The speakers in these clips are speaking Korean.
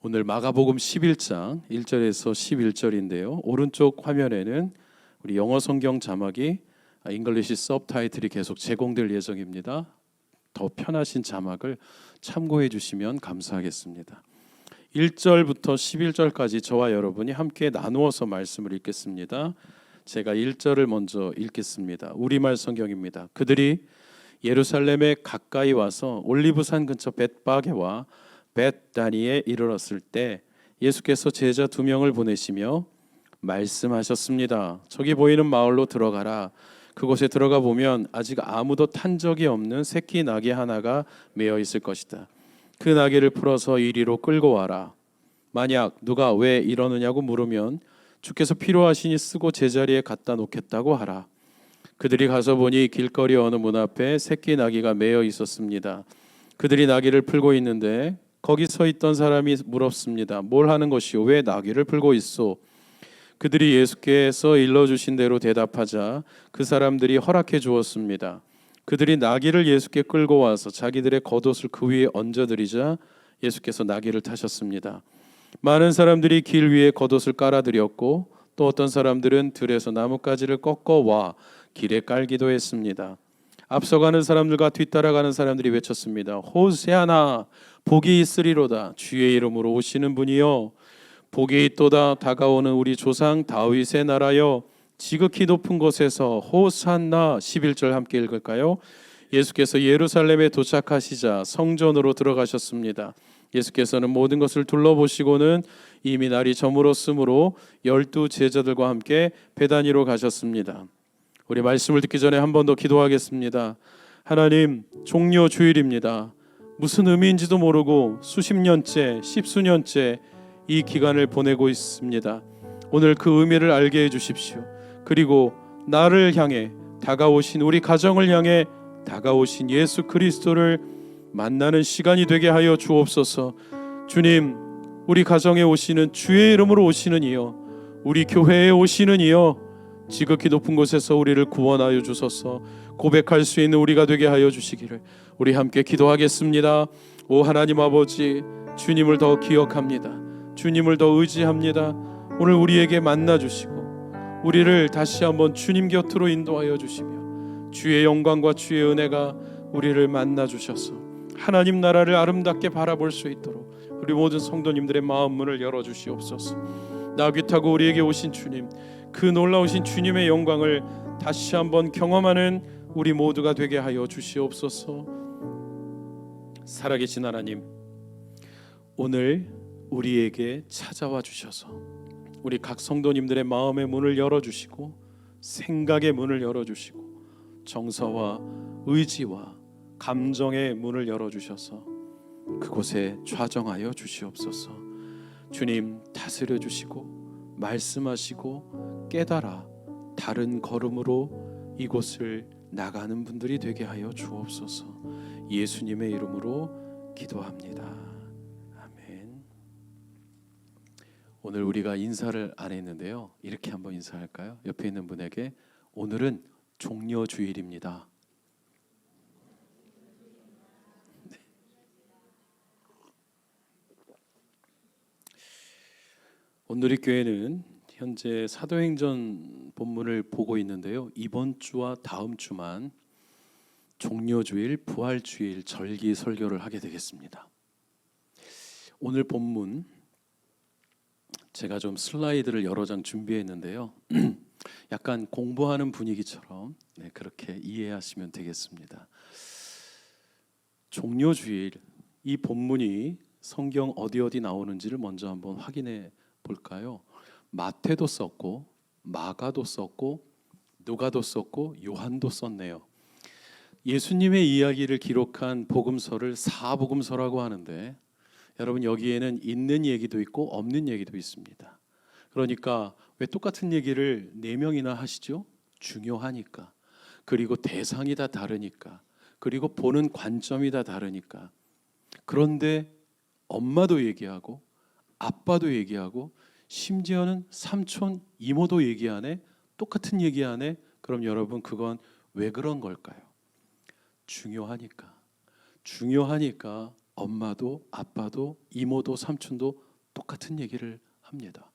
오늘 마가복음 11장 1절에서 11절인데요. 오른쪽 화면에는 우리 영어 성경 자막이 잉글리시 서브타이틀이 계속 제공될 예정입니다. 더 편하신 자막을 참고해 주시면 감사하겠습니다. 1절부터 11절까지 저와 여러분이 함께 나누어서 말씀을 읽겠습니다. 제가 1절을 먼저 읽겠습니다. 우리말 성경입니다. 그들이 예루살렘에 가까이 와서 올리브산 근처 벳바게와 벳다니에 이르렀을 때 예수께서 제자 2명을 보내시며 말씀하셨습니다. 저기 보이는 마을로 들어가라. 그곳에 들어가 보면 아직 아무도 탄 적이 없는 새끼 나귀 하나가 매어 있을 것이다. 그 나귀를 풀어서 이리로 끌고 와라. 만약 누가 왜 이러느냐고 물으면 주께서 필요하시니 쓰고 제자리에 갖다 놓겠다고 하라. 그들이 가서 보니 길거리 어느 문 앞에 새끼 나귀가 매어 있었습니다. 그들이 나귀를 풀고 있는데 거기 서 있던 사람이 물었습니다. 뭘 하는 것이오? 왜 나귀를 풀고 있소? 그들이 예수께서 일러주신 대로 대답하자 그 사람들이 허락해 주었습니다. 그들이 나귀를 예수께 끌고 와서 자기들의 겉옷을 그 위에 얹어드리자 예수께서 나귀를 타셨습니다. 많은 사람들이 길 위에 겉옷을 깔아드렸고 또 어떤 사람들은 들에서 나뭇가지를 꺾어와 길에 깔기도 했습니다. 앞서가는 사람들과 뒤따라가는 사람들이 외쳤습니다. 호세아나 복이 있으리로다. 주의 이름으로 오시는 분이여 복이 있도다. 다가오는 우리 조상 다윗의 나라여 지극히 높은 곳에서 호산나. 11절 함께 읽을까요? 예수께서 예루살렘에 도착하시자 성전으로 들어가셨습니다. 예수께서는 모든 것을 둘러보시고는 이미 날이 저물었으므로 12 제자들과 함께 베다니로 가셨습니다. 우리 말씀을 듣기 전에 한 번 더 기도하겠습니다. 하나님, 종려 주일입니다. 무슨 의미인지도 모르고 수십 년째, 십수년째 이 기간을 보내고 있습니다. 오늘 그 의미를 알게 해주십시오. 그리고 나를 향해 다가오신 우리 가정을 향해 다가오신 예수 그리스도를 만나는 시간이 되게 하여 주옵소서. 주님, 우리 가정에 오시는 주의 이름으로 오시는 이여, 우리 교회에 오시는 이여, 지극히 높은 곳에서 우리를 구원하여 주소서. 고백할 수 있는 우리가 되게 하여 주시기를 우리 함께 기도하겠습니다. 오 하나님 아버지, 주님을 더 기억합니다. 주님을 더 의지합니다. 오늘 우리에게 만나 주시고 우리를 다시 한번 주님 곁으로 인도하여 주시며 주의 영광과 주의 은혜가 우리를 만나 주셔서 하나님 나라를 아름답게 바라볼 수 있도록 우리 모든 성도님들의 마음 문을 열어 주시옵소서. 나귀 타고 우리에게 오신 주님, 그 놀라우신 주님의 영광을 다시 한번 경험하는 우리 모두가 되게 하여 주시옵소서. 살아계신 하나님, 오늘 우리에게 찾아와 주셔서 우리 각 성도님들의 마음의 문을 열어주시고 생각의 문을 열어주시고 정서와 의지와 감정의 문을 열어주셔서 그곳에 좌정하여 주시옵소서. 주님, 다스려 주시고 말씀하시고 깨달아 다른 걸음으로 이곳을 나가는 분들이 되게 하여 주옵소서. 예수님의 이름으로 기도합니다. 아멘. 오늘 우리가 인사를 안 했는데요, 이렇게 한번 인사할까요? 옆에 있는 분에게 오늘은 종려 주일입니다. 네. 오늘의 교회는 현재 사도행전 본문을 보고 있는데요, 이번 주와 다음 주만 종려주일, 부활주일 절기 설교를 하게 되겠습니다. 오늘 본문 제가 좀 슬라이드를 여러 장 준비했는데요, 약간 공부하는 분위기처럼 그렇게 이해하시면 되겠습니다. 종려주일, 이 본문이 성경 어디 나오는지를 먼저 한번 확인해 볼까요? 마태도 썼고 마가도 썼고 누가도 썼고 요한도 썼네요. 예수님의 이야기를 기록한 복음서를 사복음서라고 하는데, 여러분 여기에는 있는 얘기도 있고 없는 얘기도 있습니다. 그러니까 왜 똑같은 얘기를 4명이나 하시죠? 중요하니까. 그리고 대상이 다 다르니까. 그리고 보는 관점이 다 다르니까. 그런데 엄마도 얘기하고 아빠도 얘기하고 심지어는 삼촌, 이모도 얘기하네. 똑같은 얘기하네. 그럼 여러분, 그건 왜 그런 걸까요? 중요하니까 엄마도 아빠도 이모도 삼촌도 똑같은 얘기를 합니다.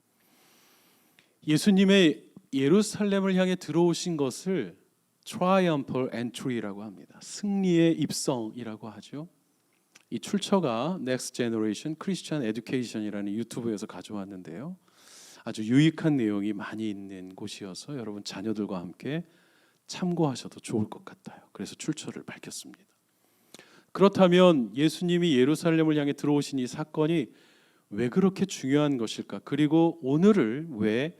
예수님의 예루살렘을 향해 들어오신 것을 triumphal entry라고 합니다. 승리의 입성이라고 하죠. 이 출처가 Next Generation Christian Education이라는 유튜브에서 가져왔는데요. 아주 유익한 내용이 많이 있는 곳이어서 여러분 자녀들과 함께 참고하셔도 좋을 것 같아요. 그래서 출처를 밝혔습니다. 그렇다면 예수님이 예루살렘을 향해 들어오신 이 사건이 왜 그렇게 중요한 것일까? 그리고 오늘을 왜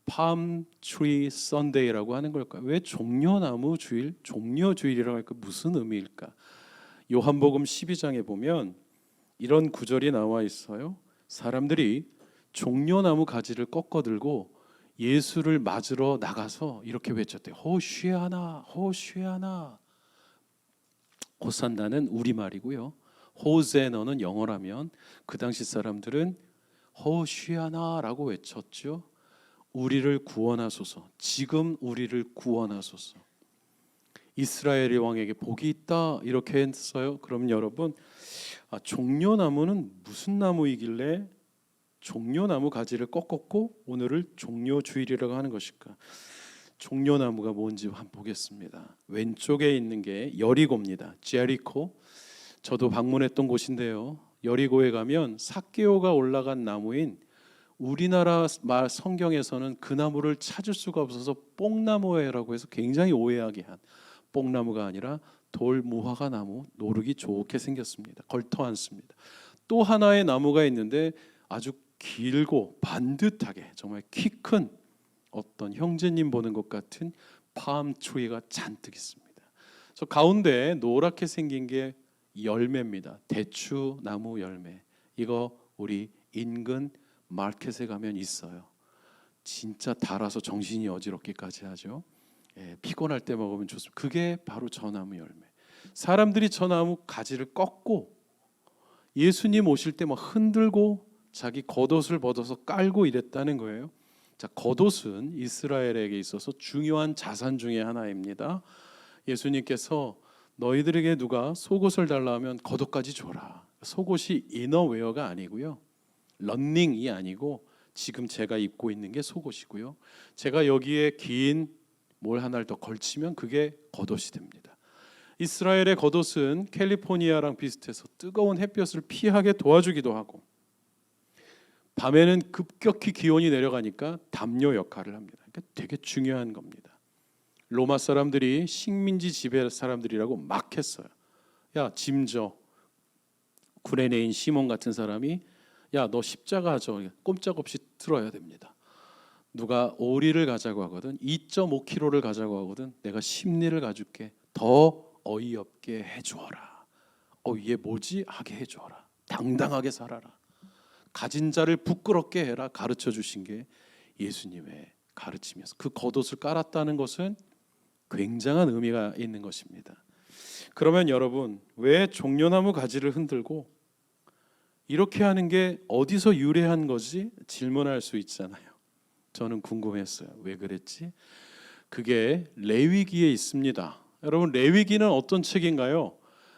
Palm Tree Sunday라고 하는 걸까? 왜 종려나무 주일, 종려주일이라고 할까? 무슨 의미일까? 요한복음 12장에 보면 이런 구절이 나와 있어요. 사람들이 종려나무 가지를 꺾어 들고 예수를 맞으러 나가서 이렇게 외쳤대요. 호시아나, 호시아나. 호산나는 우리말이고요. 호세너는 영어라면 그 당시 사람들은 호시아나라고 외쳤죠. 우리를 구원하소서. 지금 우리를 구원하소서. 이스라엘의 왕에게 복이 있다 이렇게 했어요. 그럼 여러분, 종려나무는 무슨 나무이길래 종려나무 가지를 꺾었고 오늘을 종려주일이라고 하는 것일까? 종려나무가 뭔지 한번 보겠습니다. 왼쪽에 있는 게 여리고입니다. 제리코. 저도 방문했던 곳인데요. 여리고에 가면 삭개오가 올라간 나무인 우리나라 말 성경에서는 그 나무를 찾을 수가 없어서 뽕나무라고 해서 굉장히 오해하게 한 뽕나무가 아니라 돌무화과 나무, 노르기 좋게 생겼습니다. 걸터 앉습니다. 또 하나의 나무가 있는데 아주 길고 반듯하게 정말 키 큰 어떤 형제님 보는 것 같은 팜트리가 잔뜩 있습니다. 저 가운데 노랗게 생긴 게 열매입니다. 대추 나무 열매. 이거 우리 인근 마켓에 가면 있어요. 진짜 달아서 정신이 어지럽기까지 하죠. 피곤할 때 먹으면 좋습니다. 그게 바로 저 나무 열매. 사람들이 저 나무 가지를 꺾고 예수님 오실 때 막 흔들고 자기 겉옷을 벗어서 깔고 이랬다는 거예요. 자, 겉옷은 이스라엘에게 있어서 중요한 자산 중에 하나입니다. 예수님께서 너희들에게 누가 속옷을 달라 하면 겉옷까지 줘라. 속옷이 이너웨어가 아니고요. 런닝이 아니고 지금 제가 입고 있는 게 속옷이고요. 제가 여기에 긴 뭘 하나를 더 걸치면 그게 겉옷이 됩니다. 이스라엘의 겉옷은 캘리포니아랑 비슷해서 뜨거운 햇볕을 피하게 도와주기도 하고 밤에는 급격히 기온이 내려가니까 담요 역할을 합니다. 그러니까 되게 중요한 겁니다. 로마 사람들이 식민지 지배 사람들이라고 막 했어요. 야, 짐져. 구레네인 시몬 같은 사람이 야, 너 십자가 져. 꼼짝없이 들어야 됩니다. 누가 오리를 가자고 하거든 2.5kg를 가자고 하거든 내가 10리를 가줄게. 더 어이없게 해주어라. 얘 뭐지? 하게 해주어라. 당당하게 살아라. 가진 자를 부끄럽게 해라. 가르쳐 주신 게 예수님의 가르침이어서 그 겉옷을 깔았다는 것은 굉장한 의미가 있는 것입니다. 그러면 여러분, 왜 종려나무 가지를 흔들고 이렇게 하는 게 어디서 유래한 거지? 질문할 수 있잖아요. 저는 궁금했어요. 왜 그랬지? 그게 레위기에 있습니다. 여러분, 레위기는 어떤 책인가요?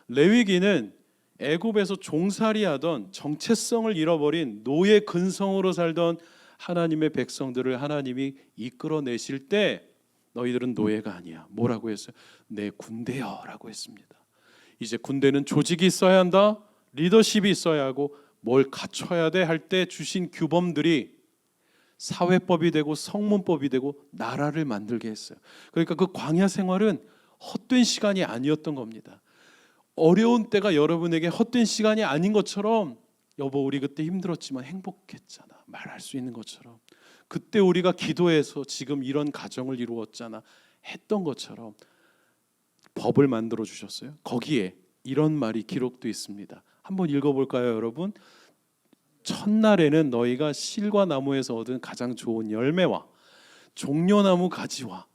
레위기는 애굽에서 종살이하던 정체성을 잃어버린 노예 근성으로 살던 하나님의 백성들을 하나님이 이끌어내실 때 너희들은 노예가 아니야. 뭐라고 했어요? 내 군대여라고 했습니다. 이제 군대는 조직이 있어야 한다. 리더십이 있어야 하고 뭘 갖춰야 돼 할 때 주신 규범들이 사회법이 되고 성문법이 되고 나라를 만들게 했어요. 그러니까 그 광야 생활은 헛된 시간이 아니었던 겁니다. 어려운 때가 여러분에게 헛된 시간이 아닌 것처럼 여보 우리 그때 힘들었지만 행복했잖아 말할 수 있는 것처럼 그때 우리가 기도해서 지금 이런 가정을 이루었잖아 했던 것처럼 법을 만들어 주셨어요. 거기에 이런 말이 기록돼 있습니다. 한번 읽어볼까요 여러분? 첫날에는 너희가 실과 나무에서 얻은 가장 좋은 열매와 종려나무 가지와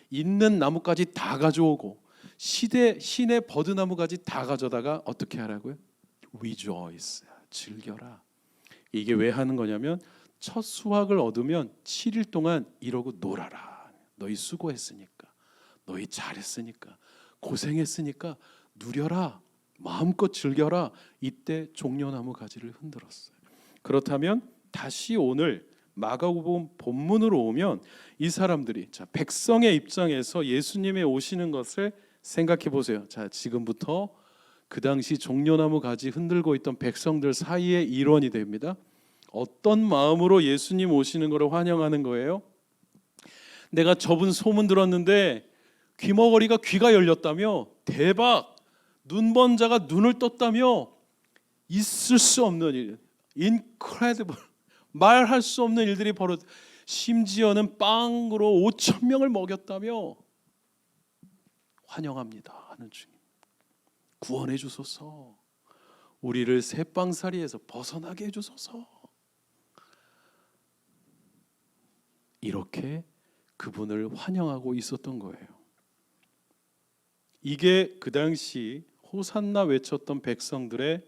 있는 나무까지 다 가져오고 신의 버드나무까지 다 가져다가 어떻게 하라고요? Rejoice, 즐겨라. 이게 왜 하는 거냐면 첫 수확을 얻으면 7일 동안 이러고 놀아라. 너희 수고했으니까, 너희 잘했으니까, 고생했으니까 누려라. 마음껏 즐겨라. 이때 종려나무 가지를 흔들었어요. 그렇다면 다시 오늘 마가복음 본문으로 오면 이 사람들이 자, 백성의 입장에서 예수님의 오시는 것을 생각해 보세요. 자, 지금부터 그 당시 종려나무 가지 흔들고 있던 백성들 사이의 일원이 됩니다. 어떤 마음으로 예수님 오시는 것을 환영하는 거예요? 내가 저분 소문 들었는데 귀머거리가 귀가 열렸다며, 대박, 눈먼 자가 눈을 떴다며, 있을 수 없는 일, incredible, 말할 수 없는 일들이 벌어져, 심지어는 빵으로 5천 명을 먹였다며 환영합니다 하는 주님, 구원해 주소서, 우리를 새빵살이에서 벗어나게 해주소서. 이렇게 그분을 환영하고 있었던 거예요. 이게 그 당시 호산나 외쳤던 백성들의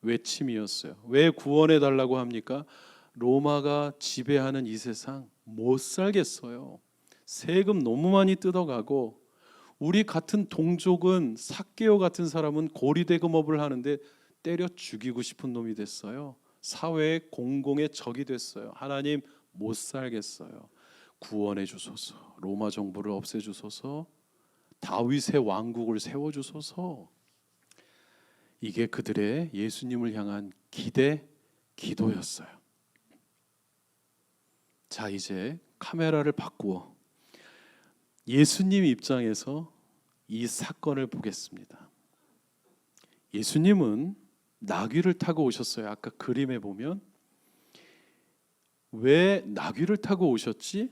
외침이었어요. 왜 구원해 달라고 합니까? 로마가 지배하는 이 세상 못 살겠어요. 세금 너무 많이 뜯어가고, 우리 같은 동족은, 삭개오 같은 사람은 고리대금업을 하는데 때려 죽이고 싶은 놈이 됐어요. 사회의 공공의 적이 됐어요. 하나님, 못 살겠어요. 구원해 주소서. 로마 정부를 없애 주소서. 다윗의 왕국을 세워 주소서. 이게 그들의 예수님을 향한 기대, 기도였어요. 자, 이제 카메라를 바꾸어 예수님 입장에서 이 사건을 보겠습니다. 예수님은 나귀를 타고 오셨어요. 아까 그림에 보면 왜 나귀를 타고 오셨지?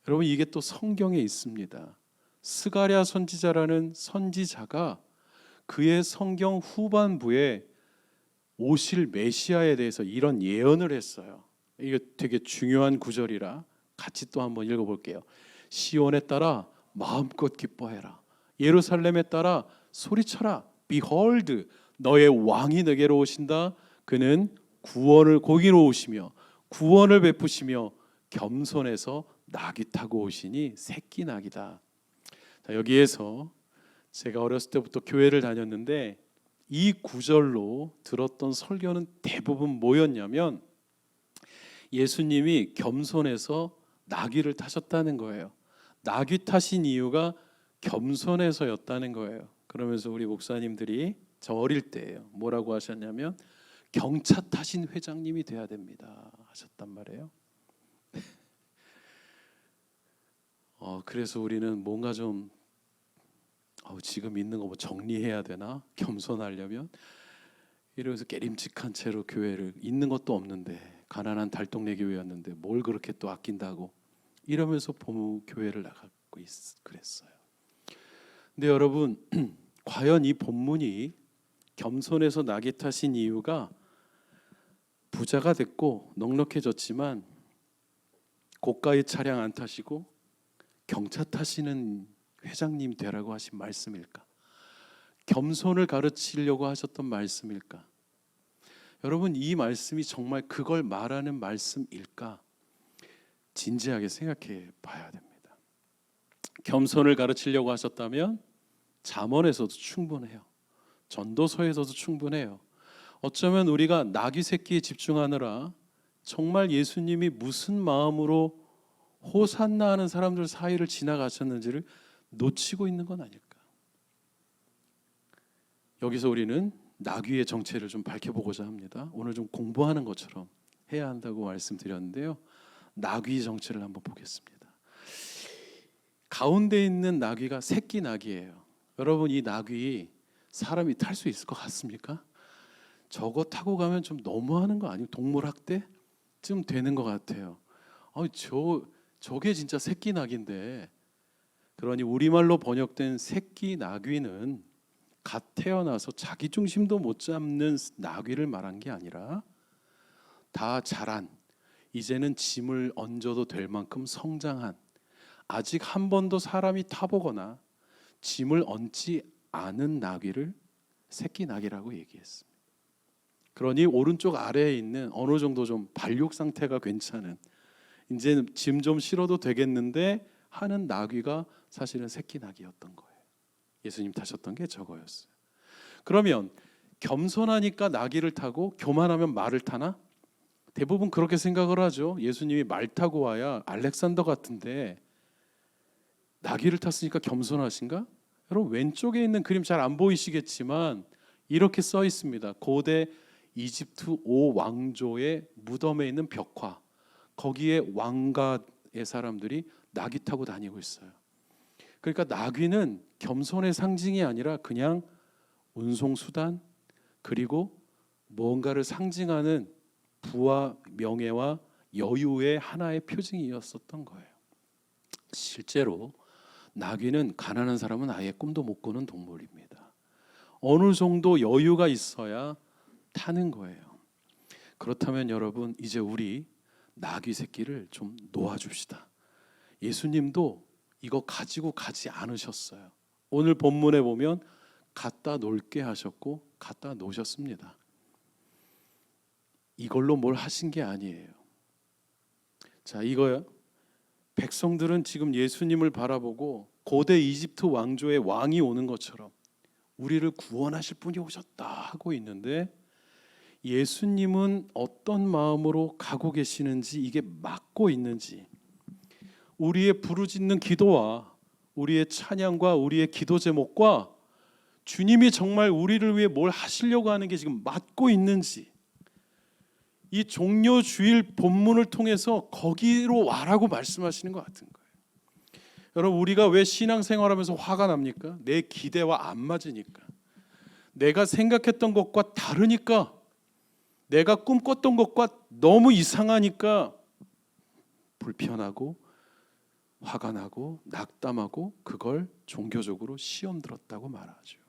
여러분, 이게 또 성경에 있습니다. 스가랴 선지자라는 선지자가 그의 성경 후반부에 오실 메시아에 대해서 이런 예언을 했어요. 이게 되게 중요한 구절이라 같이 또 한번 읽어볼게요. 시온에 따라 마음껏 기뻐해라. 예루살렘에 따라 소리쳐라. Behold, 너의 왕이 너에게로 오신다. 그는 구원을 거기로 오시며 구원을 베푸시며 겸손해서 나귀 타고 오시니 새끼 나귀다. 자, 여기에서 제가 어렸을 때부터 교회를 다녔는데 이 구절로 들었던 설교는 대부분 뭐였냐면 예수님이 겸손해서 나귀를 타셨다는 거예요. 나귀 타신 이유가 겸손해서였다는 거예요. 그러면서 우리 목사님들이 저 어릴 때예요. 뭐라고 하셨냐면 경차 타신 회장님이 돼야 됩니다 하셨단 말이에요. 그래서 우리는 뭔가 좀 지금 있는 거 뭐 정리해야 되나? 겸손하려면 이러면서 깨림직한 채로 교회를, 있는 것도 없는데 가난한 달동네 교회였는데 뭘 그렇게 또 아낀다고 이러면서 교회를 나가고 그랬어요. 근데 여러분, 과연 이 본문이 겸손해서 나귀 타신 이유가 부자가 됐고 넉넉해졌지만 고가의 차량 안 타시고 경차 타시는 회장님 되라고 하신 말씀일까? 겸손을 가르치려고 하셨던 말씀일까? 여러분, 이 말씀이 정말 그걸 말하는 말씀일까? 진지하게 생각해 봐야 됩니다. 겸손을 가르치려고 하셨다면 잠언에서도 충분해요. 전도서에서도 충분해요. 어쩌면 우리가 나귀 새끼에 집중하느라 정말 예수님이 무슨 마음으로 호산나 하는 사람들 사이를 지나가셨는지를 놓치고 있는 건 아닐까? 여기서 우리는 나귀의 정체를 좀 밝혀보고자 합니다. 오늘 좀 공부하는 것처럼 해야 한다고 말씀드렸는데요. 나귀의 정체를 한번 보겠습니다. 가운데 있는 나귀가 새끼 나귀예요. 여러분, 이 나귀 사람이 탈 수 있을 것 같습니까? 저거 타고 가면 좀 너무하는 거 아니에요? 동물학대쯤 되는 것 같아요. 저게 진짜 새끼 나귀인데, 그러니 우리말로 번역된 새끼 나귀는 갓 태어나서 자기 중심도 못 잡는 나귀를 말한 게 아니라 다 자란, 이제는 짐을 얹어도 될 만큼 성장한, 아직 한 번도 사람이 타보거나 짐을 얹지 않은 나귀를 새끼 나귀라고 얘기했습니다. 그러니 오른쪽 아래에 있는 어느 정도 좀 발육 상태가 괜찮은, 이제 짐 좀 실어도 되겠는데 하는 나귀가 사실은 새끼 나귀였던 거예요. 예수님 타셨던 게 저거였어요. 그러면 겸손하니까 나귀를 타고 교만하면 말을 타나? 대부분 그렇게 생각을 하죠. 예수님이 말 타고 와야 알렉산더 같은데 나귀를 탔으니까 겸손하신가? 여러분 왼쪽에 있는 그림 잘 안 보이시겠지만 이렇게 써 있습니다. 고대 이집트 5왕조의 무덤에 있는 벽화, 거기에 왕가의 사람들이 나귀 타고 다니고 있어요. 그러니까 나귀는 겸손의 상징이 아니라 그냥 운송수단, 그리고 뭔가를 상징하는 부와 명예와 여유의 하나의 표징이었었던 거예요. 실제로 나귀는 가난한 사람은 아예 꿈도 못 꾸는 동물입니다. 어느 정도 여유가 있어야 타는 거예요. 그렇다면 여러분, 이제 우리 나귀 새끼를 좀 놓아줍시다. 예수님도 이거 가지고 가지 않으셨어요. 오늘 본문에 보면 갖다 놓을게 하셨고 갖다 놓으셨습니다. 이걸로 뭘 하신 게 아니에요. 자, 이거요. 백성들은 지금 예수님을 바라보고 고대 이집트 왕조의 왕이 오는 것처럼 우리를 구원하실 분이 오셨다 하고 있는데, 예수님은 어떤 마음으로 가고 계시는지, 이게 맞고 있는지, 우리의 부르짖는 기도와 우리의 찬양과 우리의 기도 제목과 주님이 정말 우리를 위해 뭘 하시려고 하는 게 지금 맞고 있는지, 이 종려 주일 본문을 통해서 거기로 와라고 말씀하시는 것 같은 거예요. 여러분, 우리가 왜 신앙생활하면서 화가 납니까? 내 기대와 안 맞으니까, 내가 생각했던 것과 다르니까, 내가 꿈꿨던 것과 너무 이상하니까 불편하고 화가 나고 낙담하고 그걸 종교적으로 시험 들었다고 말하죠.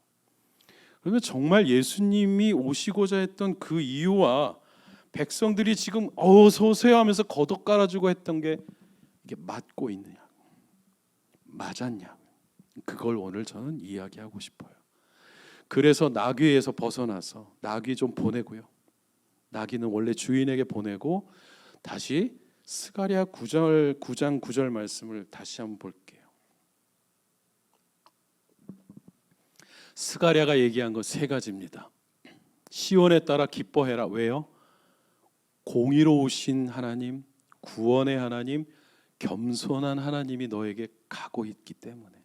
그러면 정말 예수님이 오시고자 했던 그 이유와 백성들이 지금 어서 오세요 하면서 거덕 깔아주고 했던 게 이게 맞고 있느냐, 맞았냐, 그걸 오늘 저는 이야기하고 싶어요. 그래서 나귀에서 벗어나서 나귀 좀 보내고요, 나귀는 원래 주인에게 보내고 다시 스가랴 9장 9절 말씀을 다시 한번 볼게요. 스가랴가 얘기한 건 세 가지입니다. 시온에 따라 기뻐해라. 왜요? 공의로우신 하나님, 구원의 하나님, 겸손한 하나님이 너에게 가고 있기 때문에.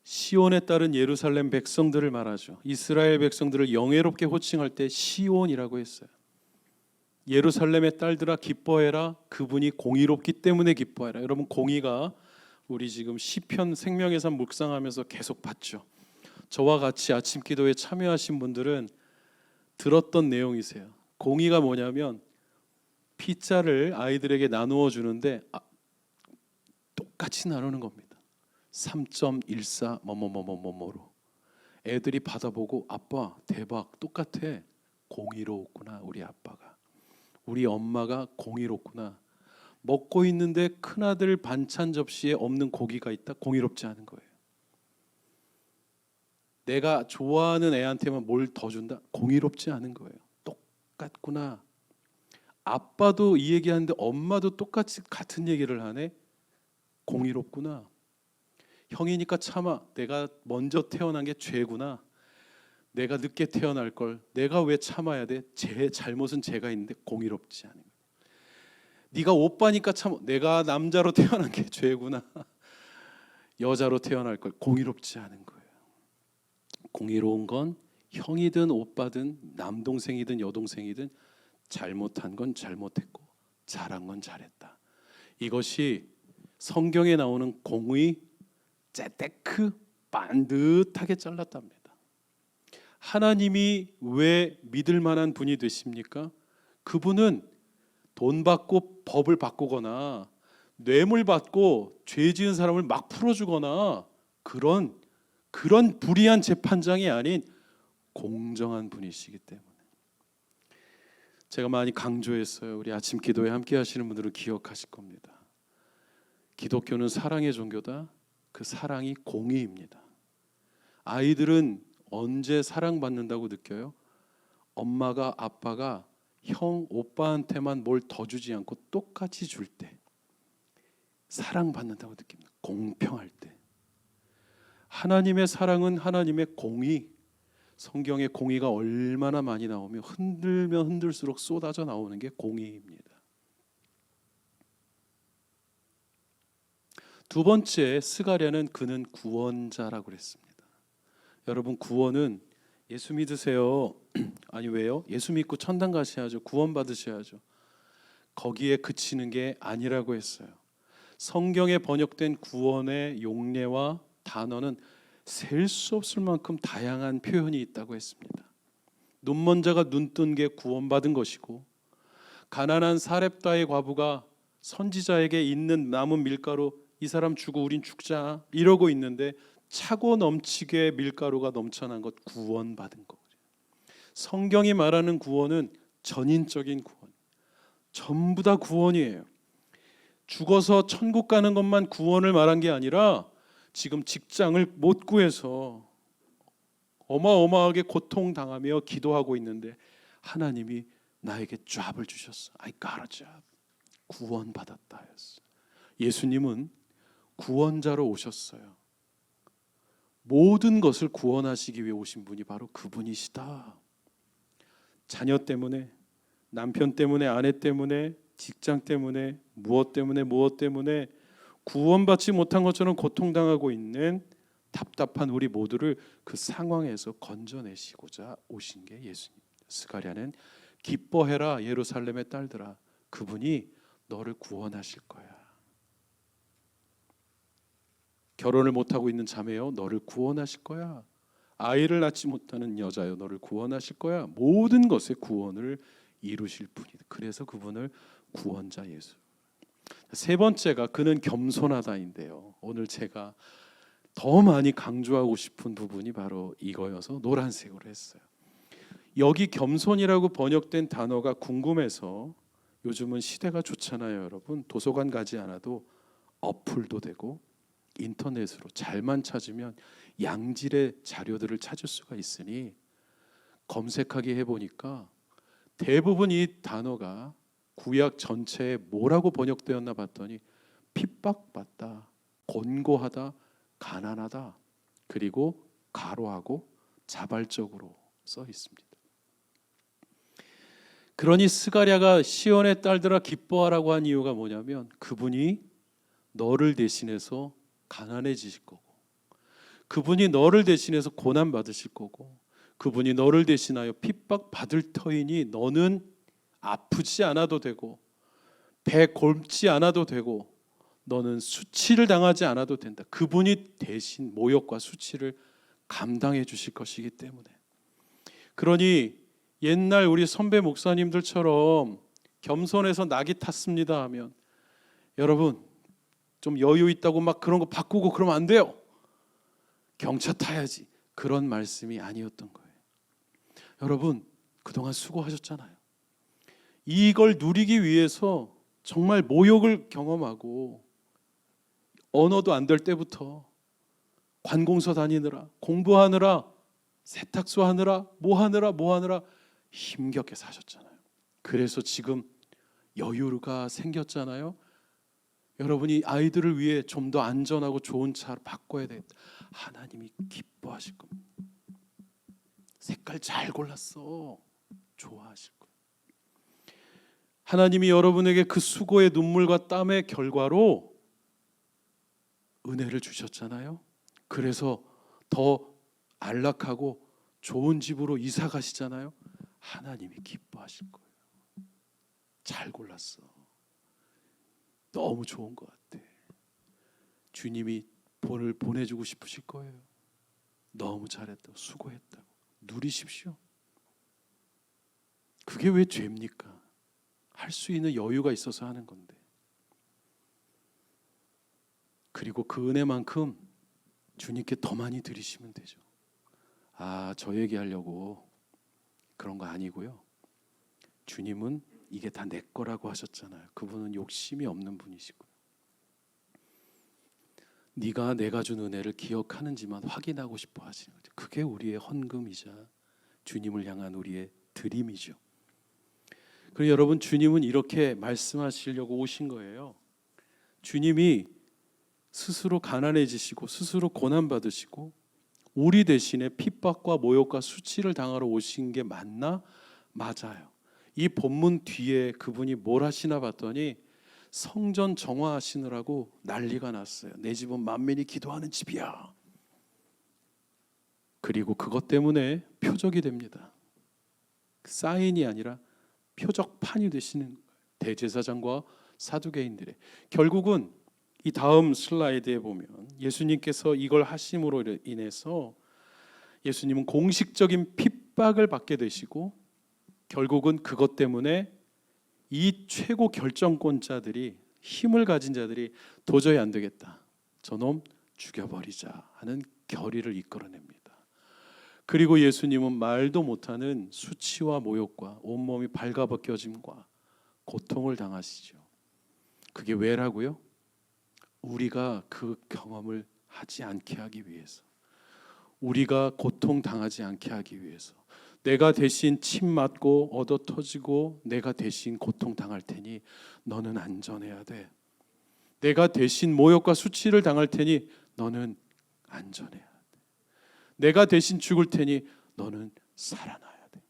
시온에 따른 예루살렘 백성들을 말하죠. 이스라엘 백성들을 영예롭게 호칭할 때 시온이라고 했어요. 예루살렘의 딸들아 기뻐해라. 그분이 공의롭기 때문에 기뻐해라. 여러분, 공의가 우리 지금 시편 생명의 삶 묵상하면서 계속 봤죠. 저와 같이 아침 기도에 참여하신 분들은 들었던 내용이세요. 공의가 뭐냐면 피자를 아이들에게 나누어 주는데 똑같이 나누는 겁니다. 3.14 뭐뭐뭐뭐뭐로 애들이 받아보고 아빠 대박 똑같아. 공의로웠구나. 우리 아빠가, 우리 엄마가 공의롭구나. 먹고 있는데 큰아들 반찬 접시에 없는 고기가 있다? 공의롭지 않은 거예요. 내가 좋아하는 애한테만 뭘 더 준다? 공의롭지 않은 거예요. 똑같구나. 아빠도 이 얘기하는데 엄마도 똑같이 같은 얘기를 하네? 공의롭구나. 형이니까 참아. 내가 먼저 태어난 게 죄구나. 내가 늦게 태어날 걸 내가 왜 참아야 돼? 제 잘못은 제가 있는데 공의롭지 않은 거예요. 네가 오빠니까 참아. 내가 남자로 태어난 게 죄구나. 여자로 태어날 걸 공의롭지 않은 거예요. 공의로운 건 형이든 오빠든 남동생이든 여동생이든 잘못한 건 잘못했고 잘한 건 잘했다. 이것이 성경에 나오는 공의, 재테크 반듯하게 잘랐답니다. 하나님이 왜 믿을 만한 분이 되십니까? 그분은 돈 받고 법을 바꾸거나 뇌물 받고 죄 지은 사람을 막 풀어주거나 그런 불의한 재판장이 아닌 공정한 분이시기 때문에. 제가 많이 강조했어요. 우리 아침 기도에 함께 하시는 분들은 기억하실 겁니다. 기독교는 사랑의 종교다. 그 사랑이 공의입니다. 아이들은 언제 사랑받는다고 느껴요? 엄마가 아빠가 형 오빠한테만 뭘 더 주지 않고 똑같이 줄 때 사랑받는다고 느낍니다. 공평할 때. 하나님의 사랑은 하나님의 공의, 성경에 공의가 얼마나 많이 나오면 흔들면 흔들수록 쏟아져 나오는 게 공의입니다. 두 번째, 스가랴는 그는 구원자라고 그랬습니다. 여러분, 구원은 예수 믿으세요. 아니 왜요? 예수 믿고 천당 가셔야죠. 구원 받으셔야죠. 거기에 그치는 게 아니라고 했어요. 성경에 번역된 구원의 용례와 단어는 셀 수 없을 만큼 다양한 표현이 있다고 했습니다. 눈먼 자가 눈 뜬 게 구원받은 것이고, 가난한 사렙다의 과부가 선지자에게 있는 남은 밀가루 이 사람 주고 우린 죽자 이러고 있는데 차고 넘치게 밀가루가 넘쳐난 것 구원받은 거예요. 성경이 말하는 구원은 전인적인 구원, 전부 다 구원이에요. 죽어서 천국 가는 것만 구원을 말한 게 아니라 지금 직장을 못 구해서 어마어마하게 고통당하며 기도하고 있는데 하나님이 나에게 잡을 주셨어. I got a job. 구원받았다 했어. 예수님은 구원자로 오셨어요. 모든 것을 구원하시기 위해 오신 분이 바로 그분이시다. 자녀 때문에, 남편 때문에, 아내 때문에, 직장 때문에, 무엇 때문에 구원받지 못한 것처럼 고통당하고 있는 답답한 우리 모두를 그 상황에서 건져내시고자 오신 게 예수님. 스가랴는 기뻐해라 예루살렘의 딸들아, 그분이 너를 구원하실 거야. 결혼을 못하고 있는 자매요, 너를 구원하실 거야. 아이를 낳지 못하는 여자요, 너를 구원하실 거야. 모든 것의 구원을 이루실 분이다. 그래서 그분을 구원자 예수. 세 번째가 그는 겸손하다인데요. 오늘 제가 더 많이 강조하고 싶은 부분이 바로 이거여서 노란색으로 했어요. 여기 겸손이라고 번역된 단어가 궁금해서, 요즘은 시대가 좋잖아요, 여러분. 도서관 가지 않아도 어플도 되고 인터넷으로 잘만 찾으면 양질의 자료들을 찾을 수가 있으니 검색하기 해보니까 대부분 이 단어가 구약 전체에 뭐라고 번역되었나 봤더니 핍박받다, 곤고하다, 가난하다, 그리고 가로하고 자발적으로 써 있습니다. 그러니 스가랴가 시온의 딸들아 기뻐하라고 한 이유가 뭐냐면 그분이 너를 대신해서 가난해지실 거고, 그분이 너를 대신해서 고난 받으실 거고, 그분이 너를 대신하여 핍박 받을 터이니 너는 아프지 않아도 되고 배 곪지 않아도 되고 너는 수치를 당하지 않아도 된다. 그분이 대신 모욕과 수치를 감당해 주실 것이기 때문에. 그러니 옛날 우리 선배 목사님들처럼 겸손해서 낙이 탔습니다 하면, 여러분 좀 여유 있다고 막 그런 거 바꾸고 그러면 안 돼요. 경차 타야지. 그런 말씀이 아니었던 거예요. 여러분 그동안 수고하셨잖아요. 이걸 누리기 위해서 정말 모욕을 경험하고 언어도 안 될 때부터 관공서 다니느라, 공부하느라, 세탁소 하느라, 뭐 하느라 힘겹게 사셨잖아요. 그래서 지금 여유가 생겼잖아요. 여러분이 아이들을 위해 좀 더 안전하고 좋은 차를 바꿔야 되겠다. 하나님이 기뻐하실 겁니다. 색깔 잘 골랐어. 좋아하실 거예요. 하나님이 여러분에게 그 수고의 눈물과 땀의 결과로 은혜를 주셨잖아요. 그래서 더 안락하고 좋은 집으로 이사 가시잖아요. 하나님이 기뻐하실 거예요. 잘 골랐어. 너무 좋은 것 같아. 주님이 본을 보내주고 싶으실 거예요. 너무 잘했다고, 수고했다고. 누리십시오. 그게 왜 죄입니까? 할 수 있는 여유가 있어서 하는 건데. 그리고 그 은혜만큼 주님께 더 많이 드리시면 되죠. 아, 저 얘기하려고 그런 거 아니고요. 주님은 이게 다 내 거라고 하셨잖아요. 그분은 욕심이 없는 분이시고요. 네가 내가 준 은혜를 기억하는지만 확인하고 싶어 하시는 거죠. 그게 우리의 헌금이자 주님을 향한 우리의 드림이죠. 그리고 여러분, 주님은 이렇게 말씀하시려고 오신 거예요. 주님이 스스로 가난해지시고 스스로 고난받으시고 우리 대신에 핍박과 모욕과 수치를 당하러 오신 게 맞나? 맞아요. 이 본문 뒤에 그분이 뭘 하시나 봤더니 성전 정화하시느라고 난리가 났어요. 내 집은 만민이 기도하는 집이야. 그리고 그것 때문에 표적이 됩니다. 사인이 아니라 표적판이 되시는 거예요. 대제사장과 사두개인들의. 결국은 이 다음 슬라이드에 보면 예수님께서 이걸 하심으로 인해서 예수님은 공식적인 핍박을 받게 되시고, 결국은 그것 때문에 이 최고 결정권자들이, 힘을 가진 자들이 도저히 안 되겠다, 저놈 죽여버리자 하는 결의를 이끌어냅니다. 그리고 예수님은 말도 못하는 수치와 모욕과 온몸이 발가벗겨짐과 고통을 당하시죠. 그게 왜라고요? 우리가 그 경험을 하지 않게 하기 위해서, 우리가 고통당하지 않게 하기 위해서. 내가 대신 침 맞고 얻어 터지고 내가 대신 고통당할 테니 너는 안전해야 돼. 내가 대신 모욕과 수치를 당할 테니 너는 안전해야 돼. 내가 대신 죽을 테니 너는 살아나야 돼.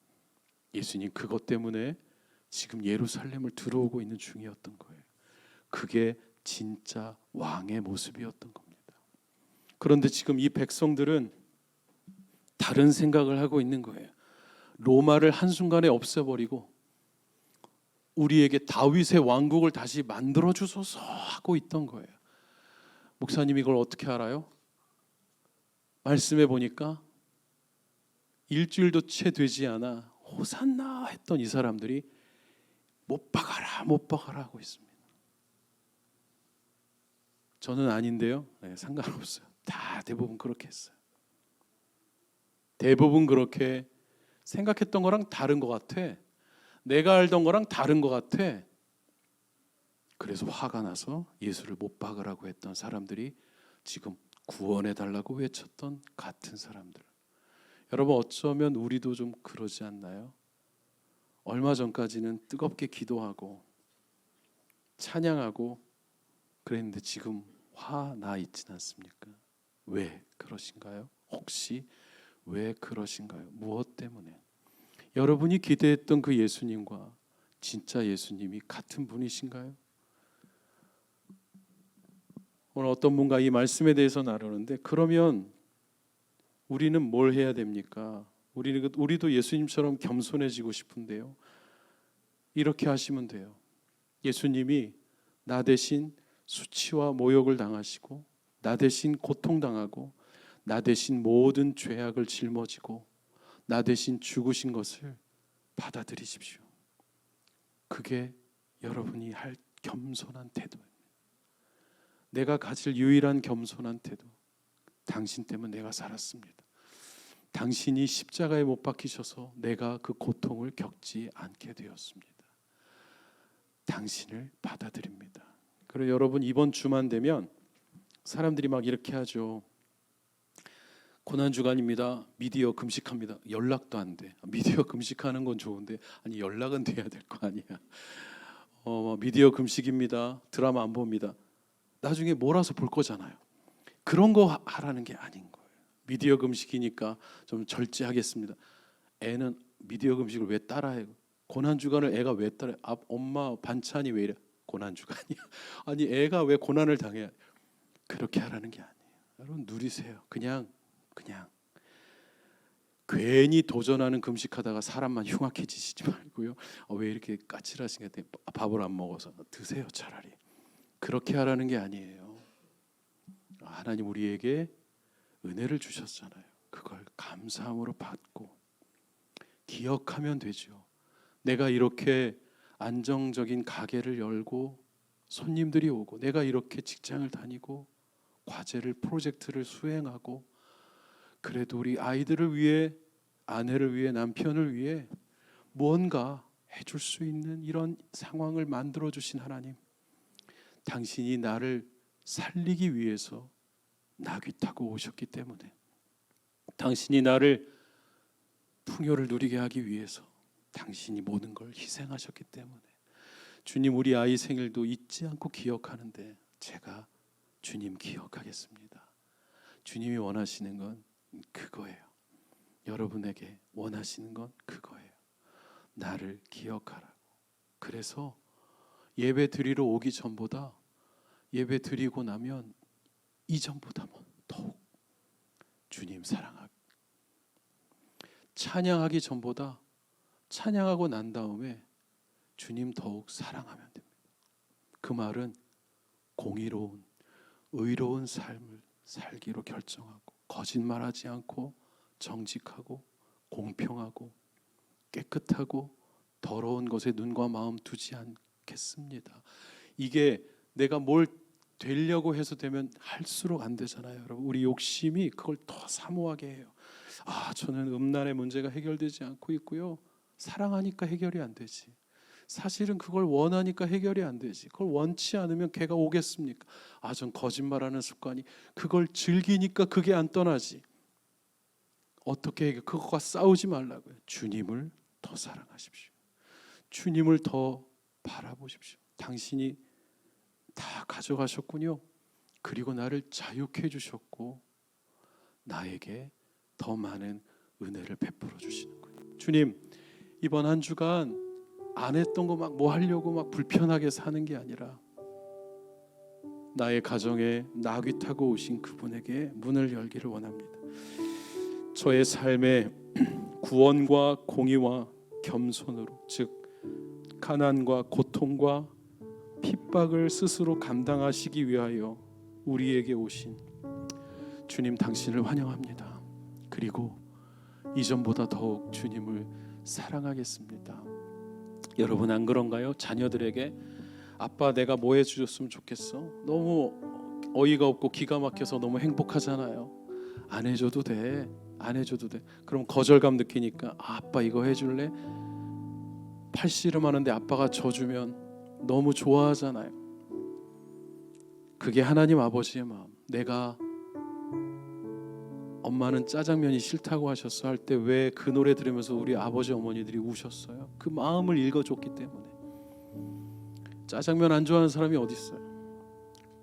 예수님 그것 때문에 지금 예루살렘을 들어오고 있는 중이었던 거예요. 그게 진짜 왕의 모습이었던 겁니다. 그런데 지금 이 백성들은 다른 생각을 하고 있는 거예요. 로마를 한순간에 없애버리고 우리에게 다윗의 왕국을 다시 만들어 주소서 하고 있던 거예요. 목사님 이걸 어떻게 알아요? 말씀해 보니까 일주일도 채 되지 않아 호산나 했던 이 사람들이 못 박아라 못 박아라 하고 있습니다. 저는 아닌데요. 네, 상관없어요. 다 대부분 그렇게 했어요. 대부분 그렇게 생각했던 거랑 다른 것 같아. 내가 알던 거랑 다른 것 같아. 그래서 화가 나서 예수를 못 박으라고 했던 사람들이 지금 구원해 달라고 외쳤던 같은 사람들. 여러분 어쩌면 우리도 좀 그러지 않나요? 얼마 전까지는 뜨겁게 기도하고 찬양하고 그랬는데 지금 화나 있진 않습니까? 왜 그러신가요? 혹시 왜 그러신가요? 무엇 때문에? 여러분이 기대했던 그 예수님과 진짜 예수님이 같은 분이신가요? 오늘 어떤 분과 이 말씀에 대해서 나누는데, 그러면 우리는 뭘 해야 됩니까? 우리도 예수님처럼 겸손해지고 싶은데요. 이렇게 하시면 돼요. 예수님이 나 대신 수치와 모욕을 당하시고 나 대신 고통당하고 나 대신 모든 죄악을 짊어지고 나 대신 죽으신 것을 받아들이십시오. 그게 여러분이 할 겸손한 태도예요. 내가 가질 유일한 겸손한 태도. 당신 때문에 내가 살았습니다. 당신이 십자가에 못 박히셔서 내가 그 고통을 겪지 않게 되었습니다. 당신을 받아들입니다. 그리고 여러분 이번 주만 되면 사람들이 막 이렇게 하죠. 고난주간입니다. 미디어 금식합니다. 연락도 안 돼. 미디어 금식하는 건 좋은데 아니 연락은 돼야 될 거 아니야. 미디어 금식입니다. 드라마 안 봅니다. 나중에 몰아서 볼 거잖아요. 그런 거 하라는 게 아닌 거예요. 미디어 금식이니까 좀 절제하겠습니다. 애는 미디어 금식을 왜 따라해요? 고난주간을 애가 왜 따라해? 엄마 반찬이 왜 이래? 고난주간이야. 아니 애가 왜 고난을 당해? 그렇게 하라는 게 아니에요. 여러분 누리세요. 그냥 괜히 도전하는 금식하다가 사람만 흉악해지시지 말고요. 왜 이렇게 까칠하신 게 밥을 안 먹어서 드세요 차라리. 그렇게 하라는 게 아니에요. 하나님 우리에게 은혜를 주셨잖아요. 그걸 감사함으로 받고 기억하면 되죠. 내가 이렇게 안정적인 가게를 열고 손님들이 오고 내가 이렇게 직장을 다니고 과제를 프로젝트를 수행하고 그래도 우리 아이들을 위해 아내를 위해 남편을 위해 무언가 해줄 수 있는 이런 상황을 만들어 주신 하나님, 당신이 나를 살리기 위해서 나귀 타고 오셨기 때문에, 당신이 나를 풍요를 누리게 하기 위해서 당신이 모든 걸 희생하셨기 때문에 주님 우리 아이 생일도 잊지 않고 기억하는데 제가 주님 기억하겠습니다. 주님이 원하시는 건 그거예요. 여러분에게 원하시는 건 그거예요. 나를 기억하라고. 그래서 예배 드리러 오기 전보다 예배 드리고 나면 이전보다 더욱 주님 사랑하고, 찬양하기 전보다 찬양하고 난 다음에 주님 더욱 사랑하면 됩니다. 그 말은 공의로운, 의로운 삶을 살기로 결정하고, 거짓말하지 않고, 정직하고, 공평하고, 깨끗하고, 더러운 것에 눈과 마음 두지 않겠습니다. 이게 내가 뭘 되려고 해서 되면 할수록 안 되잖아요. 여러분, 우리 욕심이 그걸 더 사모하게 해요. 저는 음란의 문제가 해결되지 않고 있고요, 사랑하니까 해결이 안 되지. 사실은 그걸 원하니까 해결이 안 되지. 그걸 원치 않으면 걔가 오겠습니까? 전 거짓말하는 습관이, 그걸 즐기니까 그게 안 떠나지. 어떻게 해결? 그것과 싸우지 말라고요. 주님을 더 사랑하십시오. 주님을 더 바라보십시오. 당신이 다 가져가셨군요. 그리고 나를 자유케 해주셨고 나에게 더 많은 은혜를 베풀어 주시는 거예요. 주님, 이번 한 주간 안 했던 거 막 뭐 하려고 막 불편하게 사는 게 아니라 나의 가정에 나귀 타고 오신 그분에게 문을 열기를 원합니다. 저의 삶에 구원과 공의와 겸손으로, 즉 가난과 고통과 핍박을 스스로 감당하시기 위하여 우리에게 오신 주님, 당신을 환영합니다. 그리고 이전보다 더욱 주님을 사랑하겠습니다. 여러분, 안 그런가요? 자녀들에게 아빠 내가 뭐 해주셨으면 좋겠어? 너무 어이가 없고 기가 막혀서 너무 행복하잖아요. 안 해줘도 돼. 안 해줘도 돼. 그럼 거절감 느끼니까 아빠 이거 해줄래? 팔씨름하는데 아빠가 져주면 너무 좋아하잖아요. 그게 하나님 아버지의 마음. 내가 엄마는 짜장면이 싫다고 하셨어 할 때 왜 그 노래 들으면서 우리 아버지 어머니들이 우셨어요? 그 마음을 읽어줬기 때문에. 짜장면 안 좋아하는 사람이 어디 있어요?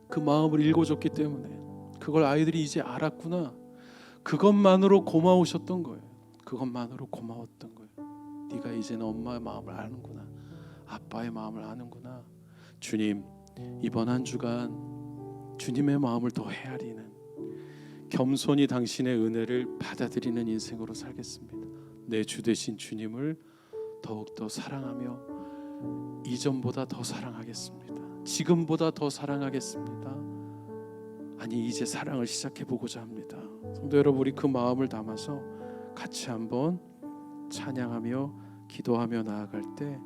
그 마음을 읽어줬기 때문에. 그걸 아이들이 이제 알았구나. 그것만으로 고마우셨던 거예요. 그것만으로 고마웠던 거예요. 네가 이제는 엄마의 마음을 아는구나. 아빠의 마음을 아는구나. 주님, 이번 한 주간 주님의 마음을 더 헤아리는, 겸손히 당신의 은혜를 받아들이는 인생으로 살겠습니다. 내 주 되신 주님을 더욱더 사랑하며 이전보다 더 사랑하겠습니다. 지금보다 더 사랑하겠습니다. 아니, 이제 사랑을 시작해보고자 합니다. 성도 여러분, 우리 그 마음을 담아서 같이 한번 찬양하며 기도하며 나아갈 때,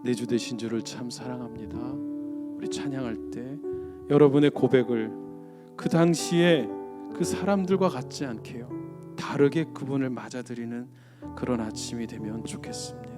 내 주 되신 주를 참 사랑합니다. 우리 찬양할 때 여러분의 고백을 그 당시에 그 사람들과 같지 않게요, 다르게 그분을 맞아들이는 그런 아침이 되면 좋겠습니다.